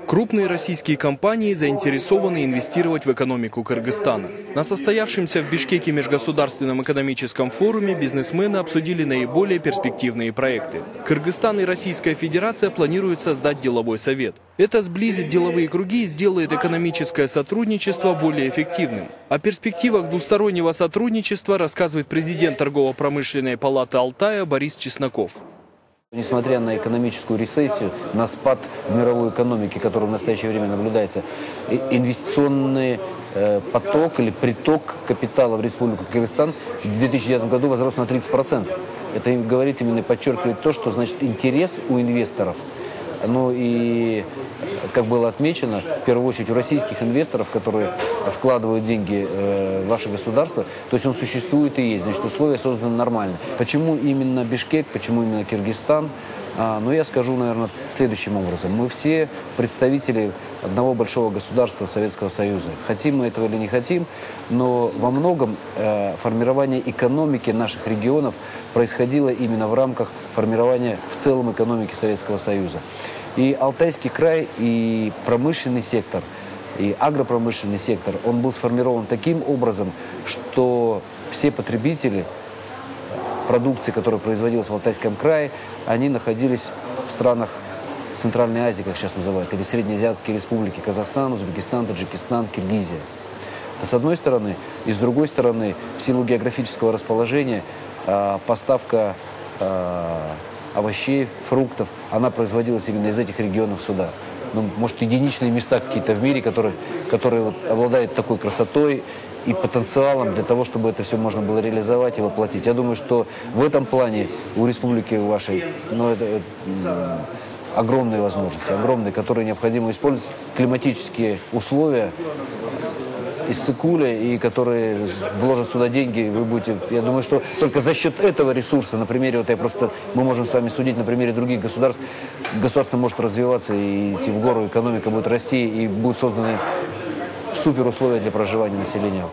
Крупные российские компании заинтересованы инвестировать в экономику Кыргызстана. На состоявшемся в Бишкеке межгосударственном экономическом форуме бизнесмены обсудили наиболее перспективные проекты. Кыргызстан и Российская Федерация планируют создать деловой совет. Это сблизит деловые круги и сделает экономическое сотрудничество более эффективным. О перспективах двустороннего сотрудничества рассказывает президент Торгово-промышленной палаты Алтая Борис Чесноков. Несмотря на экономическую рецессию, на спад в мировой экономике, который в настоящее время наблюдается, инвестиционный поток или приток капитала в Республику Кыргызстан в 2009 году возрос на 30%. Это говорит именно, подчеркивает то, что значит интерес у инвесторов. Ну и, как было отмечено, в первую очередь у российских инвесторов, которые вкладывают деньги в ваше государство, то есть он существует и есть, значит, условия созданы нормально. Почему именно Бишкек, почему именно Киргизстан? Ну, я скажу, наверное, следующим образом. Мы все представители одного большого государства Советского Союза. Хотим мы этого или не хотим, но во многом формирование экономики наших регионов происходило именно в рамках формирования в целом экономики Советского Союза. И Алтайский край, и промышленный сектор, и агропромышленный сектор, он был сформирован таким образом, что все потребители продукции, которая производилась в Алтайском крае, они находились в странах Центральной Азии, как сейчас называют, или Среднеазиатские республики: Казахстан, Узбекистан, Таджикистан, Киргизия. Это с одной стороны. И с другой стороны, в силу географического расположения, поставка овощей, фруктов, она производилась именно из этих регионов сюда. Ну, может, единичные места какие-то в мире, которые вот обладают такой красотой и потенциалом для того, чтобы это все можно было реализовать и воплотить. Я думаю, что в этом плане у республики вашей, ну, это огромные возможности, огромные, которые необходимо использовать, климатические условия из Сыкуля, и которые вложат сюда деньги, вы будете, я думаю, что только за счет этого ресурса, на примере, вот мы можем с вами судить на примере других государств, государство может развиваться и идти в гору, экономика будет расти, и будут созданы супер условия для проживания населения.